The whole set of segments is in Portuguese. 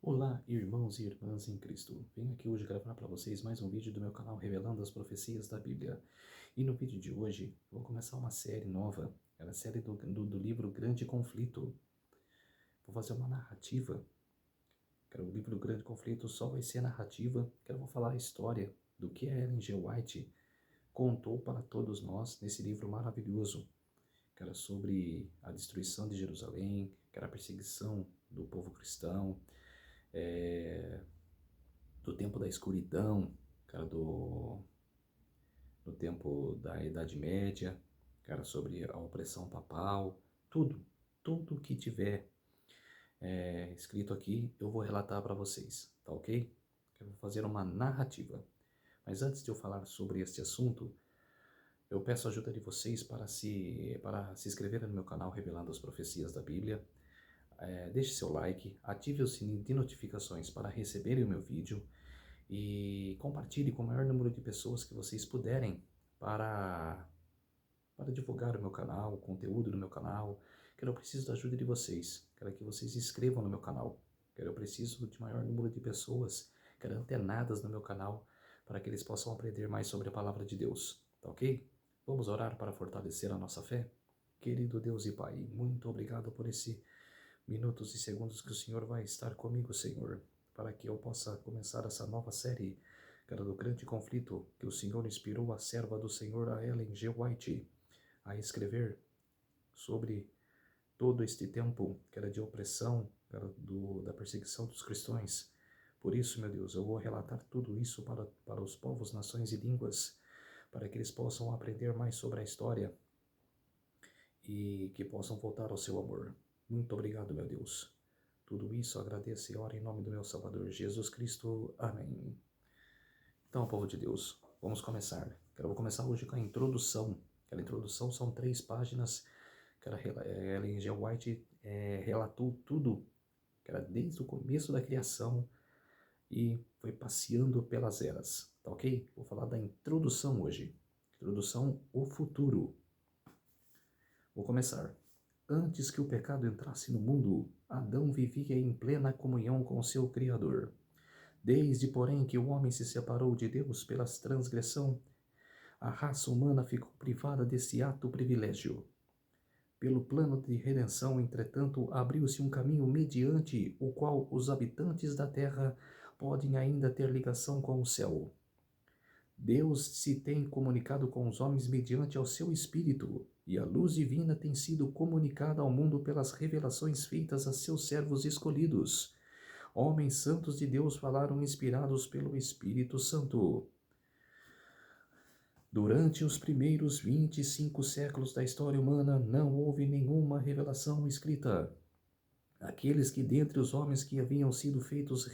Olá, irmãos e irmãs em Cristo. Venho aqui hoje gravar para vocês mais um vídeo do meu canal Revelando as Profecias da Bíblia. E no vídeo de hoje, vou começar uma série nova, é a série do livro Grande Conflito. Vou fazer uma narrativa. O livro Grande Conflito só vai ser narrativa, que eu vou falar a história do que a Ellen G. White contou para todos nós nesse livro maravilhoso, que era sobre a destruição de Jerusalém, que era a perseguição do povo cristão, do tempo da escuridão, cara, do tempo da Idade Média, cara, sobre a opressão papal, tudo que tiver escrito aqui, eu vou relatar para vocês, tá ok? Eu vou fazer uma narrativa. Mas antes de eu falar sobre este assunto, eu peço a ajuda de vocês para se inscreverem no meu canal Revelando as Profecias da Bíblia. Deixe seu like, ative o sininho de notificações para receberem o meu vídeo e compartilhe com o maior número de pessoas que vocês puderem para, para divulgar o meu canal, o conteúdo do meu canal. Eu preciso da ajuda de vocês, quero que vocês se inscrevam no meu canal. Eu preciso de maior número de pessoas, antenadas no meu canal, para que eles possam aprender mais sobre a palavra de Deus, tá ok? Vamos orar para fortalecer a nossa fé? Querido Deus e Pai, muito obrigado por esse minutos e segundos que o Senhor vai estar comigo, Senhor, para que eu possa começar essa nova série, cara, do grande conflito que o Senhor inspirou a serva do Senhor, a Ellen G. White, a escrever sobre todo este tempo, que era de opressão, cara, da perseguição dos cristãos. Por isso, meu Deus, eu vou relatar tudo isso para os povos, nações e línguas, para que eles possam aprender mais sobre a história e que possam voltar ao seu amor. Muito obrigado, meu Deus. Tudo isso agradeço e oro em nome do meu Salvador Jesus Cristo. Amém. Então, povo de Deus, vamos começar. Eu vou começar hoje com a introdução. Aquela introdução são 3 páginas. Ellen G. White relatou tudo, que era desde o começo da criação e foi passeando pelas eras, tá ok? Vou falar da introdução hoje. Introdução, o futuro. Vou começar. Antes que o pecado entrasse no mundo, Adão vivia em plena comunhão com seu Criador. Desde, porém, que o homem se separou de Deus pela transgressão, a raça humana ficou privada desse ato privilégio. Pelo plano de redenção, entretanto, abriu-se um caminho mediante o qual os habitantes da terra podem ainda ter ligação com o céu. Deus se tem comunicado com os homens mediante ao seu Espírito, e a luz divina tem sido comunicada ao mundo pelas revelações feitas a seus servos escolhidos. Homens santos de Deus falaram inspirados pelo Espírito Santo. Durante os primeiros 25 séculos da história humana, não houve nenhuma revelação escrita. Aqueles que dentre os homens que haviam sido feitos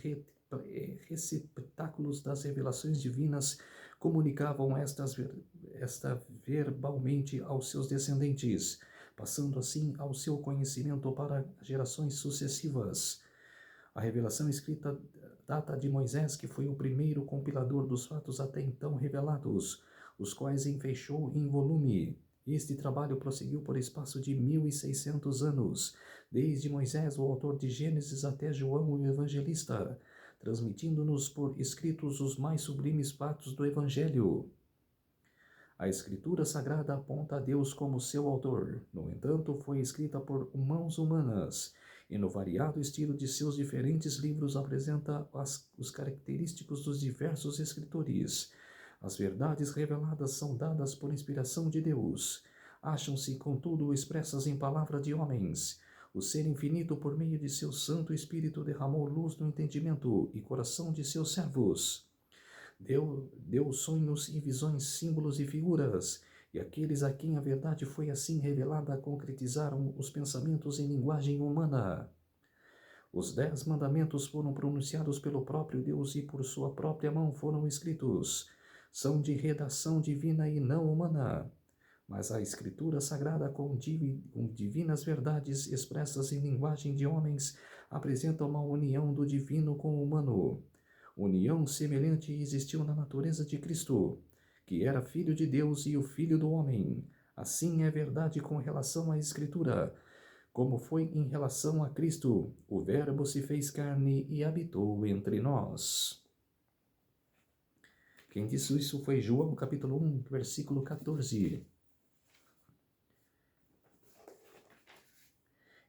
receptáculos das revelações divinas comunicavam esta verbalmente aos seus descendentes, passando assim ao seu conhecimento para gerações sucessivas. A revelação escrita data de Moisés, que foi o primeiro compilador dos fatos até então revelados, os quais enfeixou em volume. Este trabalho prosseguiu por espaço de 1600 anos, desde Moisés, o autor de Gênesis, até João, o evangelista, transmitindo-nos por escritos os mais sublimes fatos do Evangelho. A Escritura Sagrada aponta a Deus como seu autor. No entanto, foi escrita por mãos humanas, e no variado estilo de seus diferentes livros apresenta os característicos dos diversos escritores. As verdades reveladas são dadas por inspiração de Deus. Acham-se, contudo, expressas em palavra de homens. O Ser Infinito, por meio de seu Santo Espírito, derramou luz no entendimento e coração de seus servos. Deu sonhos e visões, símbolos e figuras, e aqueles a quem a verdade foi assim revelada concretizaram os pensamentos em linguagem humana. Os 10 mandamentos foram pronunciados pelo próprio Deus e por sua própria mão foram escritos. São de redação divina e não humana. Mas a Escritura Sagrada, com divinas verdades expressas em linguagem de homens, apresenta uma união do divino com o humano. União semelhante existiu na natureza de Cristo, que era Filho de Deus e o Filho do homem. Assim é verdade com relação à Escritura. como foi em relação a Cristo. O Verbo se fez carne e habitou entre nós. Quem disse isso foi João, capítulo 1, versículo 14.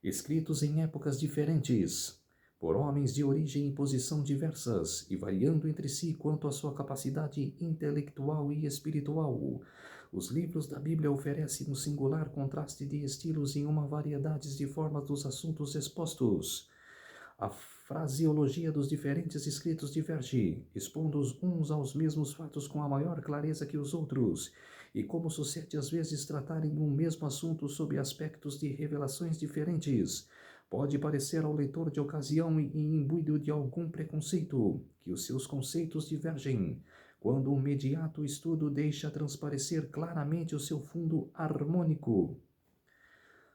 Escritos em épocas diferentes, por homens de origem e posição diversas, e variando entre si quanto à sua capacidade intelectual e espiritual, os livros da Bíblia oferecem um singular contraste de estilos em uma variedade de formas dos assuntos expostos. A fraseologia dos diferentes escritos diverge, expondo uns aos mesmos fatos com a maior clareza que os outros, e como sucede às vezes tratarem um mesmo assunto sob aspectos de revelações diferentes, pode parecer ao leitor de ocasião e imbuído de algum preconceito que os seus conceitos divergem, quando o imediato estudo deixa transparecer claramente o seu fundo harmônico.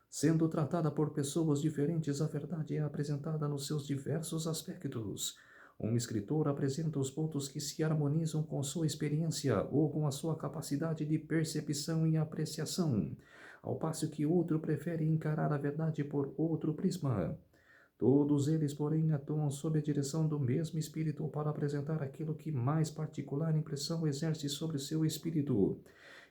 Sendo tratada por pessoas diferentes, a verdade é apresentada nos seus diversos aspectos. Um escritor apresenta os pontos que se harmonizam com sua experiência ou com a sua capacidade de percepção e apreciação, ao passo que outro prefere encarar a verdade por outro prisma. Todos eles, porém, atuam sob a direção do mesmo espírito para apresentar aquilo que mais particular impressão exerce sobre o seu espírito.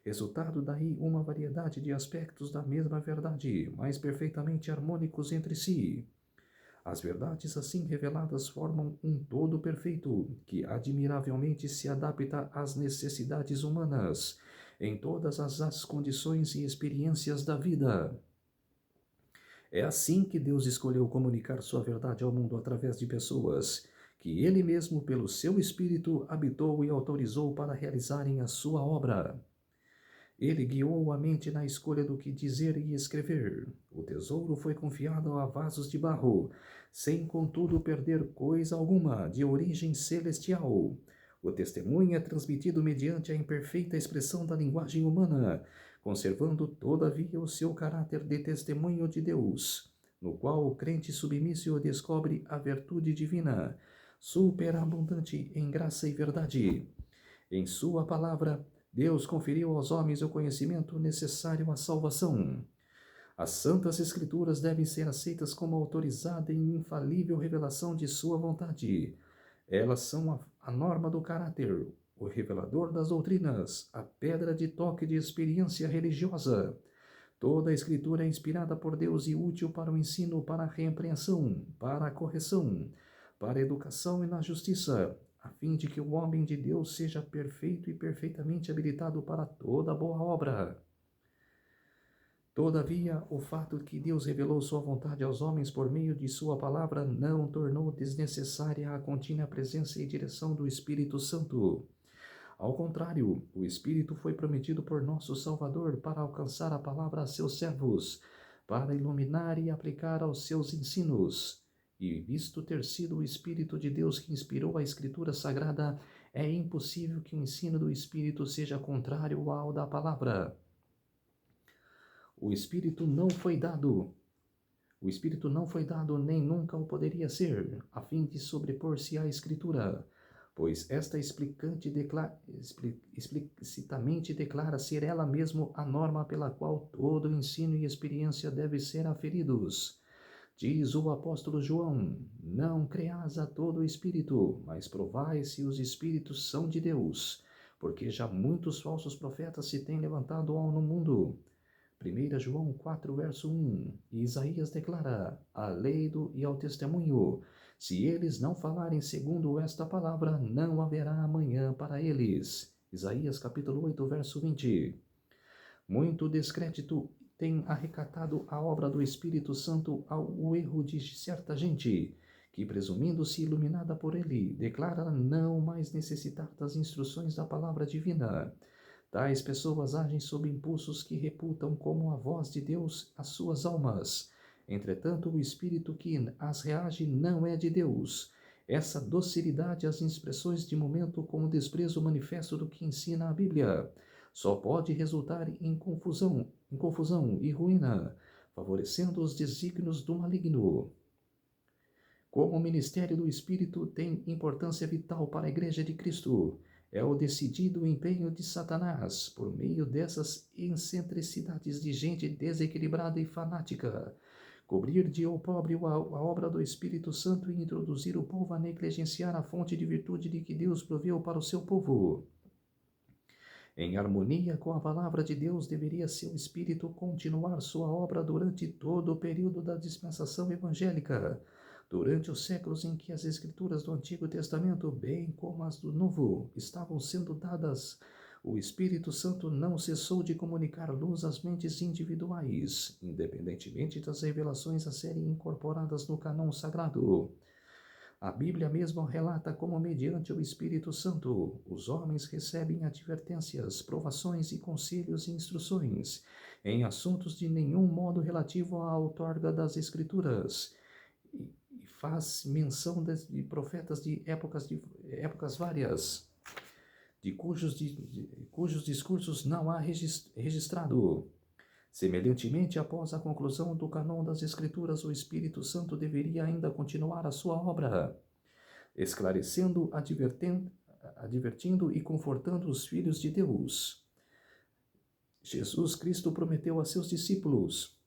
Resultado daí uma variedade de aspectos da mesma verdade, mais perfeitamente harmônicos entre si. As verdades assim reveladas formam um todo perfeito, que admiravelmente se adapta às necessidades humanas, em todas as condições e experiências da vida. É assim que Deus escolheu comunicar sua verdade ao mundo através de pessoas, que Ele mesmo, pelo seu Espírito, habitou e autorizou para realizarem a sua obra. Ele guiou a mente na escolha do que dizer e escrever. O tesouro foi confiado a vasos de barro, sem contudo perder coisa alguma de origem celestial. O testemunho é transmitido mediante a imperfeita expressão da linguagem humana, conservando todavia o seu caráter de testemunho de Deus, no qual o crente submisso descobre a virtude divina, superabundante em graça e verdade. Em sua palavra, Deus conferiu aos homens o conhecimento necessário à salvação. As Santas Escrituras devem ser aceitas como autorizada e infalível revelação de sua vontade. Elas são a norma do caráter, o revelador das doutrinas, a pedra de toque de experiência religiosa. Toda a Escritura é inspirada por Deus e útil para o ensino, para a repreensão, para a correção, para a educação e na justiça, a fim de que o homem de Deus seja perfeito e perfeitamente habilitado para toda boa obra. Todavia, o fato de que Deus revelou sua vontade aos homens por meio de sua palavra não tornou desnecessária a contínua presença e direção do Espírito Santo. Ao contrário, o Espírito foi prometido por nosso Salvador para alcançar a palavra a seus servos, para iluminar e aplicar aos seus ensinos. E visto ter sido o Espírito de Deus que inspirou a Escritura Sagrada, é impossível que o ensino do Espírito seja contrário ao da palavra. O Espírito não foi dado, nem nunca o poderia ser, a fim de sobrepor-se à Escritura, pois esta explicitamente declara ser ela mesma a norma pela qual todo ensino e experiência devem ser aferidos. Diz o apóstolo João: não creas a todo espírito, mas provai se os espíritos são de Deus, porque já muitos falsos profetas se têm levantado no mundo. 1 João 4, verso 1, e Isaías declara, à lei e ao testemunho, se eles não falarem segundo esta palavra, não haverá amanhã para eles. Isaías capítulo 8, verso 20. Muito descrédito tem arrecatado a obra do Espírito Santo ao erro de certa gente, que, presumindo-se iluminada por ele, declara não mais necessitar das instruções da palavra divina. Tais pessoas agem sob impulsos que reputam como a voz de Deus as suas almas. Entretanto, o espírito que as reage não é de Deus. Essa docilidade às expressões de momento com o desprezo manifesto do que ensina a Bíblia só pode resultar em confusão e ruína, favorecendo os desígnios do maligno. Como o ministério do Espírito tem importância vital para a Igreja de Cristo, é o decidido empenho de Satanás, por meio dessas excentricidades de gente desequilibrada e fanática, cobrir de opróbrio a obra do Espírito Santo e introduzir o povo a negligenciar a fonte de virtude de que Deus proveu para o seu povo. Em harmonia com a palavra de Deus, deveria seu Espírito continuar sua obra durante todo o período da dispensação evangélica, durante os séculos em que as Escrituras do Antigo Testamento, bem como as do Novo, estavam sendo dadas. O Espírito Santo não cessou de comunicar luz às mentes individuais, independentemente das revelações a serem incorporadas no cânon sagrado. A Bíblia mesmo relata como, mediante o Espírito Santo, os homens recebem advertências, provações e conselhos e instruções em assuntos de nenhum modo relativo à outorga das Escrituras, e faz menção de profetas de épocas várias, cujos discursos não há registrado. Semelhantemente, após a conclusão do cânon das Escrituras, o Espírito Santo deveria ainda continuar a sua obra, esclarecendo, advertindo e confortando os filhos de Deus. Jesus Cristo prometeu a seus discípulos: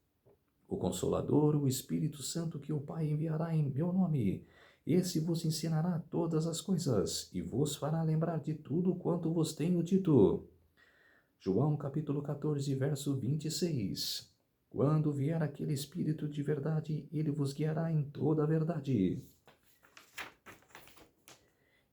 o Consolador, o Espírito Santo, que o Pai enviará em meu nome. Esse vos ensinará todas as coisas e vos fará lembrar de tudo quanto vos tenho dito. João capítulo 14, verso 26. Quando vier aquele Espírito de verdade, ele vos guiará em toda a verdade.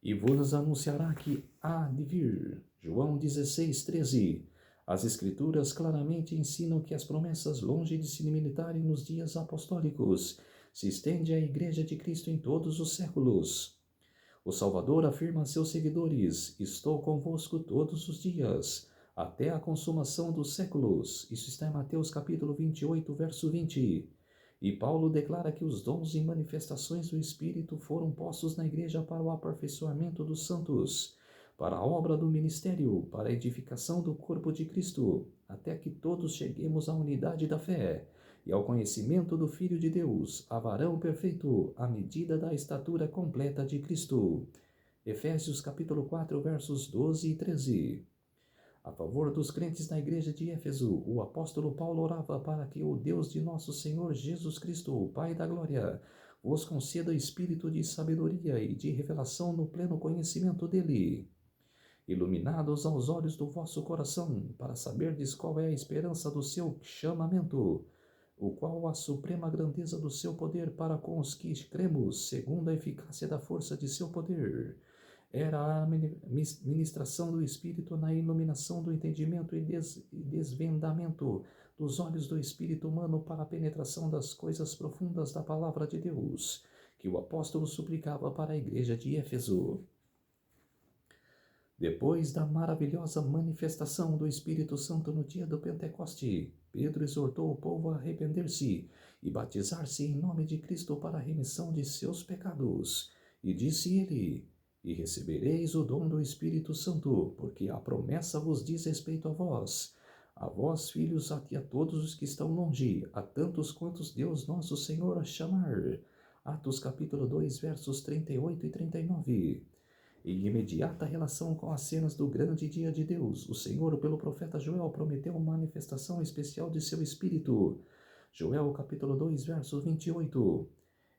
E vos anunciará que há de vir. João 16, 13. As Escrituras claramente ensinam que as promessas, longe de se limitarem nos dias apostólicos, se estende à Igreja de Cristo em todos os séculos. O Salvador afirma a seus seguidores: estou convosco todos os dias, até a consumação dos séculos. Isso está em Mateus capítulo 28, verso 20. E Paulo declara que os dons e manifestações do Espírito foram postos na igreja para o aperfeiçoamento dos santos, para a obra do ministério, para a edificação do corpo de Cristo, até que todos cheguemos à unidade da fé e ao conhecimento do Filho de Deus, a varão perfeito, à medida da estatura completa de Cristo. Efésios capítulo 4, versos 12 e 13. A favor dos crentes na igreja de Éfeso, o apóstolo Paulo orava para que o Deus de nosso Senhor Jesus Cristo, o Pai da glória, vos conceda espírito de sabedoria e de revelação no pleno conhecimento dele, iluminados aos olhos do vosso coração, para saberdes qual é a esperança do seu chamamento, o qual a suprema grandeza do seu poder para com os que cremos, segundo a eficácia da força de seu poder. Era a ministração do Espírito na iluminação do entendimento e desvendamento dos olhos do espírito humano para a penetração das coisas profundas da palavra de Deus, que o apóstolo suplicava para a igreja de Éfeso. Depois da maravilhosa manifestação do Espírito Santo no dia do Pentecoste, Pedro exortou o povo a arrepender-se e batizar-se em nome de Cristo para a remissão de seus pecados. E disse ele: e recebereis o dom do Espírito Santo, porque a promessa vos diz respeito a vós filhos, e a todos os que estão longe, a tantos quantos Deus nosso Senhor a chamar. Atos capítulo 2, versos 38 e 39. Em imediata relação com as cenas do grande dia de Deus, o Senhor, pelo profeta Joel, prometeu uma manifestação especial de seu Espírito. Joel capítulo 2, verso 28.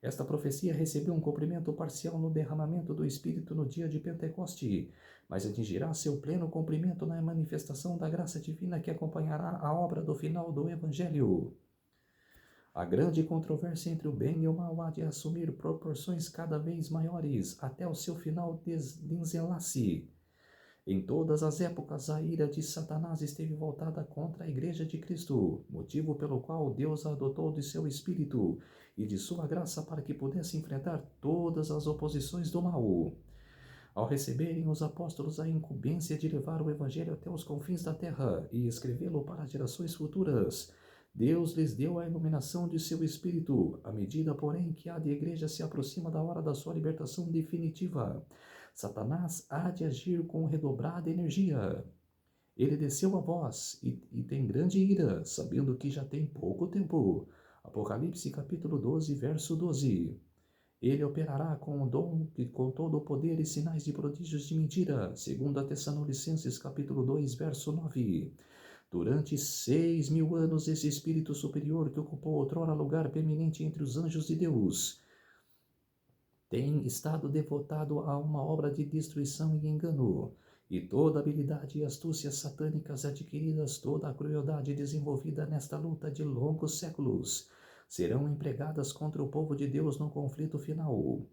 Esta profecia recebeu um cumprimento parcial no derramamento do Espírito no dia de Pentecoste, mas atingirá seu pleno cumprimento na manifestação da graça divina que acompanhará a obra do final do Evangelho. A grande controvérsia entre o bem e o mal há de assumir proporções cada vez maiores até o seu final desenlace. Em todas as épocas, a ira de Satanás esteve voltada contra a Igreja de Cristo, motivo pelo qual Deus a adotou de seu Espírito e de sua graça para que pudesse enfrentar todas as oposições do mal. Ao receberem os apóstolos a incumbência de levar o Evangelho até os confins da terra e escrevê-lo para gerações futuras, Deus lhes deu a iluminação de seu Espírito, à medida, porém, que a igreja se aproxima da hora da sua libertação definitiva. Satanás há de agir com redobrada energia. Ele desceu a vós e tem grande ira, sabendo que já tem pouco tempo. Apocalipse capítulo 12, verso 12. Ele operará com o dom e com todo o poder e sinais de prodígios de mentira, segundo a Tessalonicenses capítulo 2, verso 9. Durante 6.000 anos, esse espírito superior que ocupou outrora lugar permanente entre os anjos de Deus tem estado devotado a uma obra de destruição e engano, e toda a habilidade e astúcia satânicas adquiridas, toda a crueldade desenvolvida nesta luta de longos séculos, serão empregadas contra o povo de Deus no conflito final.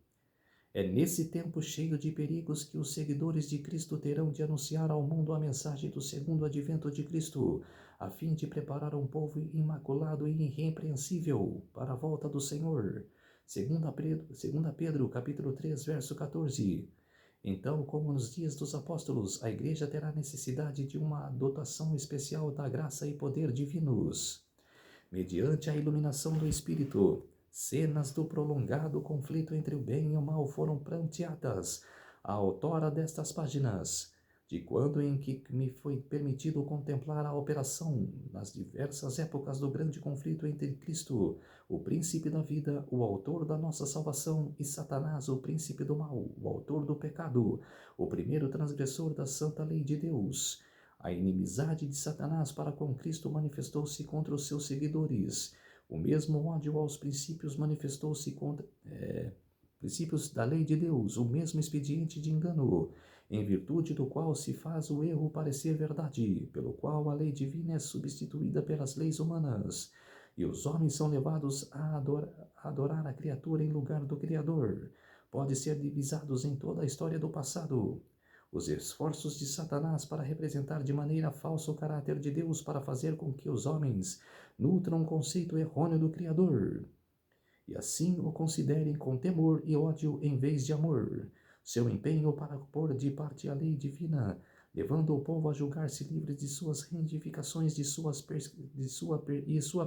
É nesse tempo cheio de perigos que os seguidores de Cristo terão de anunciar ao mundo a mensagem do segundo advento de Cristo, a fim de preparar um povo imaculado e irrepreensível para a volta do Senhor. 2 Pedro capítulo 3, verso 14. Então, como nos dias dos apóstolos, a igreja terá necessidade de uma dotação especial da graça e poder divinos. Mediante a iluminação do Espírito, cenas do prolongado conflito entre o bem e o mal foram pranteadas à autora destas páginas, de quando em que me foi permitido contemplar a operação nas diversas épocas do grande conflito entre Cristo, o príncipe da vida, o autor da nossa salvação, e Satanás, o príncipe do mal, o autor do pecado, o primeiro transgressor da santa lei de Deus. A inimizade de Satanás para com Cristo manifestou-se contra os seus seguidores. O mesmo ódio aos princípios manifestou-se contra princípios da lei de Deus, o mesmo expediente de engano, em virtude do qual se faz o erro parecer verdade, pelo qual a lei divina é substituída pelas leis humanas, e os homens são levados a adorar a criatura em lugar do Criador. Pode ser divisados em toda a história do passado. Os esforços de Satanás para representar de maneira falsa o caráter de Deus para fazer com que os homens nutram um conceito errôneo do Criador, e assim o considerem com temor e ódio em vez de amor. Seu empenho para pôr de parte a lei divina, levando o povo a julgar-se livre de suas reivindicações e sua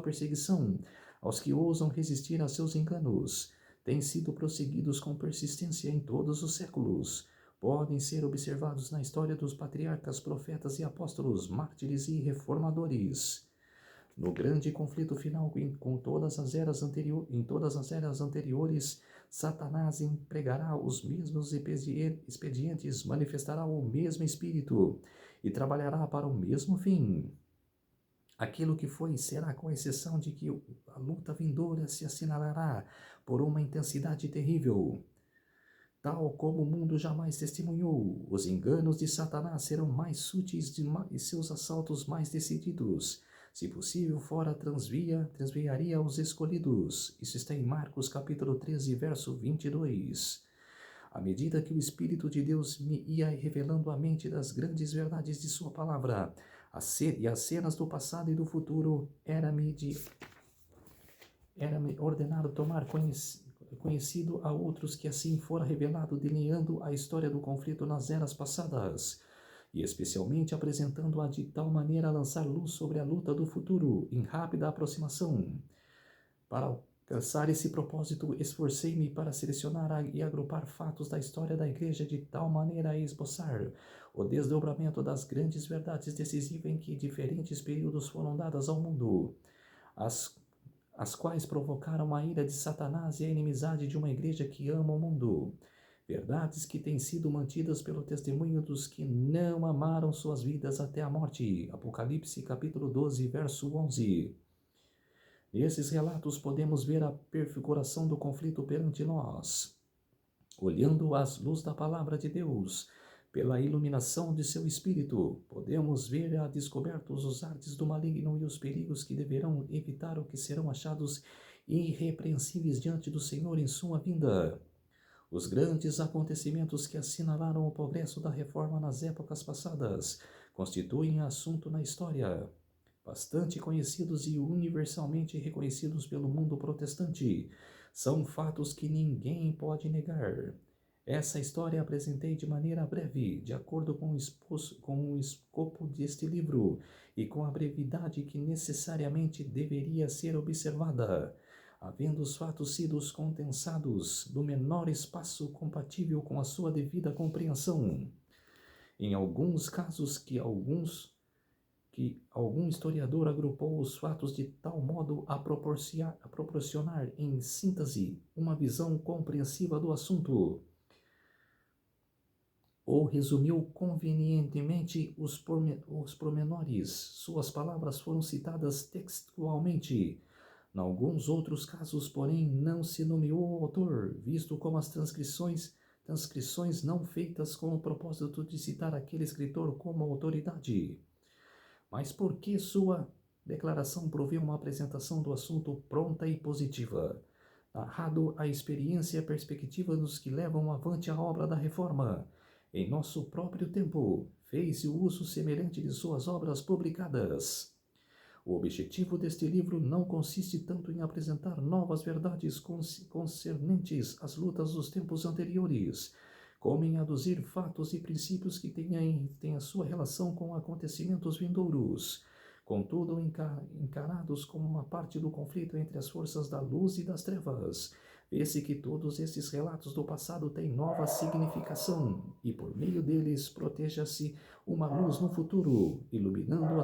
perseguição aos que ousam resistir a seus enganos, têm sido prosseguidos com persistência em todos os séculos. Podem ser observados na história dos patriarcas, profetas e apóstolos, mártires e reformadores. No grande conflito final em todas as eras anteriores, Satanás empregará os mesmos expedientes, manifestará o mesmo espírito e trabalhará para o mesmo fim. Aquilo que foi será, com exceção de que a luta vindoura se assinalará por uma intensidade terrível. Tal como o mundo jamais testemunhou, os enganos de Satanás serão mais sutis e seus assaltos mais decididos. Se possível, fora transviaria os escolhidos. Isso está em Marcos capítulo 13, verso 22. À medida que o Espírito de Deus me ia revelando a mente das grandes verdades de sua palavra, e as cenas do passado e do futuro, era-me ordenado tomar conhecido a outros que assim fora revelado, delineando a história do conflito nas eras passadas, e especialmente apresentando-a de tal maneira a lançar luz sobre a luta do futuro, em rápida aproximação. Para alcançar esse propósito, esforcei-me para selecionar e agrupar fatos da história da Igreja de tal maneira a esboçar o desdobramento das grandes verdades decisivas em que diferentes períodos foram dadas ao mundo, as quais provocaram a ira de Satanás e a inimizade de uma igreja que ama o mundo. Verdades que têm sido mantidas pelo testemunho dos que não amaram suas vidas até a morte. Apocalipse capítulo 12, verso 11. Nesses relatos podemos ver a prefiguração do conflito perante nós. Olhando às luz da palavra de Deus, pela iluminação de seu Espírito, podemos ver a descobertos os artes do maligno e os perigos que deverão evitar o que serão achados irrepreensíveis diante do Senhor em sua vinda. Os grandes acontecimentos que assinalaram o progresso da reforma nas épocas passadas constituem assunto na história, bastante conhecidos e universalmente reconhecidos pelo mundo protestante. São fatos que ninguém pode negar. Essa história apresentei de maneira breve, de acordo com o escopo deste livro e com a brevidade que necessariamente deveria ser observada, havendo os fatos sido condensados no menor espaço compatível com a sua devida compreensão. Em alguns casos que algum historiador agrupou os fatos de tal modo a proporcionar, em síntese, uma visão compreensiva do assunto. ou resumiu convenientemente os pormenores. Suas palavras foram citadas textualmente. Em alguns outros casos, porém, não se nomeou o autor, visto como as transcrições não feitas com o propósito de citar aquele escritor como autoridade. Mas por que sua declaração provê uma apresentação do assunto pronta e positiva, narrado a experiência e a perspectiva dos que levam avante a obra da reforma? Em nosso próprio tempo, fez-se o uso semelhante de suas obras publicadas. O objetivo deste livro não consiste tanto em apresentar novas verdades concernentes às lutas dos tempos anteriores, como em aduzir fatos e princípios que tenham sua relação com acontecimentos vindouros, contudo encarados como uma parte do conflito entre as forças da luz e das trevas. Vê-se que todos esses relatos do passado têm nova significação, e por meio deles proteja-se uma luz no futuro, iluminando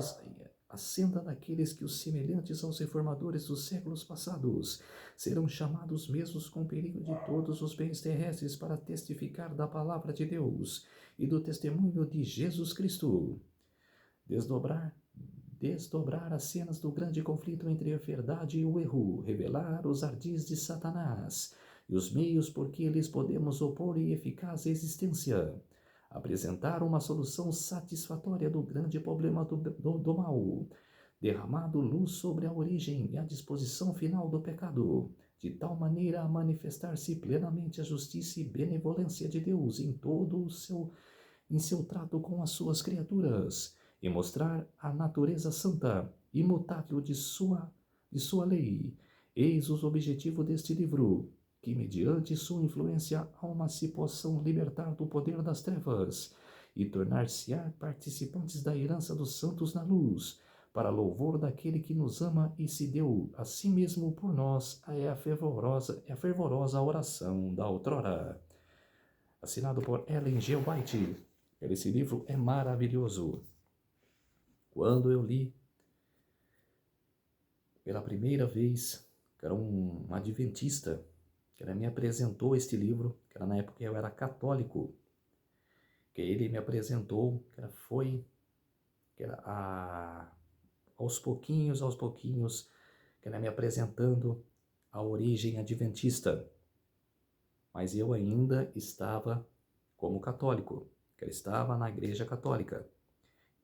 a senda daqueles que, os semelhantes aos reformadores dos séculos passados, serão chamados mesmos com perigo de todos os bens terrestres para testificar da palavra de Deus e do testemunho de Jesus Cristo. Desdobrar as cenas do grande conflito entre a verdade e o erro, revelar os ardis de Satanás e os meios por que lhes podemos opor e eficaz existência, apresentar uma solução satisfatória do grande problema do mal, derramado luz sobre a origem e a disposição final do pecado, de tal maneira a manifestar-se plenamente a justiça e benevolência de Deus em seu trato com as suas criaturas, e mostrar a natureza santa, imutável de sua lei. Eis os objetivos deste livro, que mediante sua influência a alma se possam libertar do poder das trevas e tornar-se-á participantes da herança dos santos na luz, para louvor daquele que nos ama e se deu a si mesmo por nós. É a fervorosa oração da outrora. Assinado por Ellen G. White. Esse livro é maravilhoso. Quando eu li pela primeira vez, que era um adventista, que me apresentou este livro, que era, na época eu era católico, que ele me apresentou, aos pouquinhos, que era me apresentando a origem adventista. Mas eu ainda estava como católico, que eu estava na igreja católica.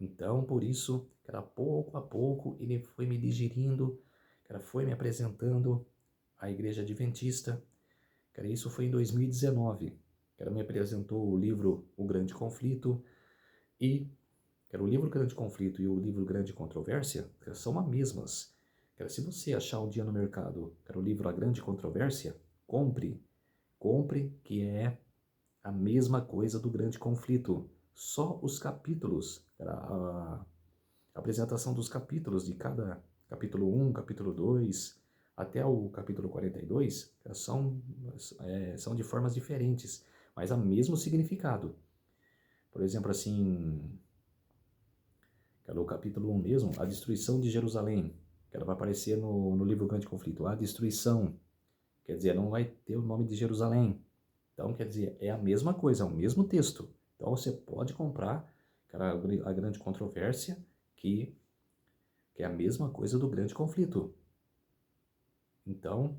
Então, por isso, que era pouco a pouco, ele foi me digerindo, que era foi me apresentando a igreja adventista. Que era, isso foi em 2019, que ela me apresentou o livro O Grande Conflito, e que era o livro Grande Conflito e o livro Grande Controvérsia, que são as mesmas. Que era, se você achar um dia no mercado, que era o livro A Grande Controvérsia, compre, que é a mesma coisa do Grande Conflito. Só os capítulos, a apresentação dos capítulos de cada capítulo 1, capítulo 2, até o capítulo 42, são de formas diferentes, mas há mesmo significado. Por exemplo, assim, que era o capítulo 1 mesmo, a destruição de Jerusalém, que ela vai aparecer no livro Grande Conflito. A destruição, quer dizer, não vai ter o nome de Jerusalém. Então, quer dizer, é a mesma coisa, é o mesmo texto. Então, você pode comprar a Grande Controvérsia, que é a mesma coisa do Grande Conflito. Então,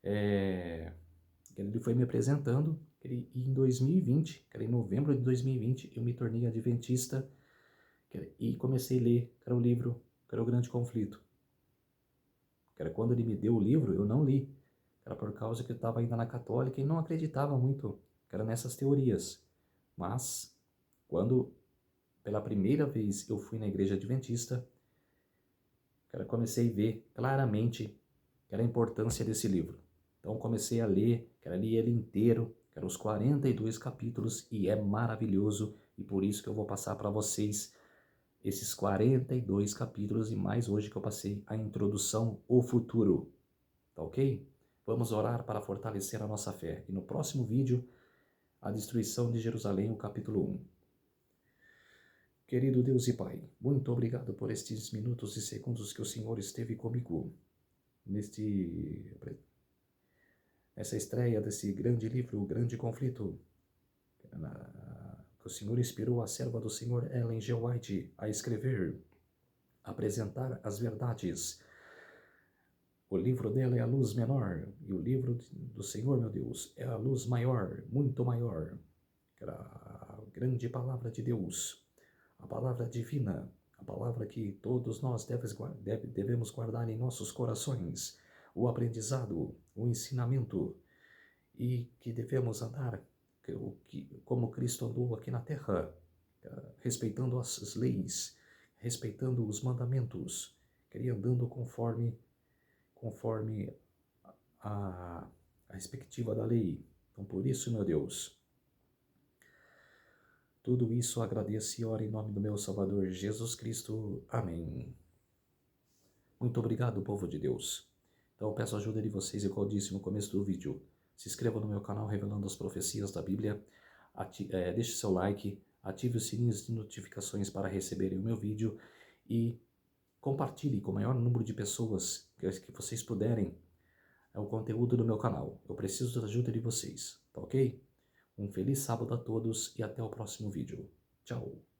ele foi me apresentando, e em 2020, em novembro de 2020, eu me tornei adventista e comecei a ler o livro, que era o Grande Conflito. Que era quando ele me deu o livro, eu não li. Era por causa que eu estava ainda na católica e não acreditava muito, que era nessas teorias. Mas, quando pela primeira vez eu fui na igreja adventista, eu comecei a ver claramente que era a importância desse livro. Então comecei a ler, li ele inteiro, que eram os 42 capítulos, e é maravilhoso, e por isso que eu vou passar para vocês esses 42 capítulos, e mais hoje que eu passei a introdução ao futuro. Tá ok? Vamos orar para fortalecer a nossa fé. E no próximo vídeo, a destruição de Jerusalém, o capítulo 1. Querido Deus e Pai, muito obrigado por estes minutos e segundos que o Senhor esteve comigo nessa estreia desse grande livro, O Grande Conflito, que o Senhor inspirou a serva do Senhor Ellen G. White a escrever, apresentar as verdades. O livro dela é a luz menor, e o livro do Senhor, meu Deus, é a luz maior, muito maior. A grande palavra de Deus, a palavra divina, a palavra que todos nós devemos guardar em nossos corações, o aprendizado, o ensinamento, e que devemos andar como Cristo andou aqui na terra, respeitando as leis, respeitando os mandamentos, andando conforme a respectiva da lei. Então, por isso, meu Deus, tudo isso agradeço e oro em nome do meu Salvador Jesus Cristo. Amém. Muito obrigado, povo de Deus. Então, eu peço a ajuda de vocês, como eu disse no começo do vídeo. Se inscreva no meu canal Revelando as Profecias da Bíblia, deixe seu like, ative os sininhos de notificações para receberem o meu vídeo e compartilhe com o maior número de pessoas que vocês puderem o conteúdo do meu canal. Eu preciso da ajuda de vocês, tá ok? Um feliz sábado a todos e até o próximo vídeo. Tchau!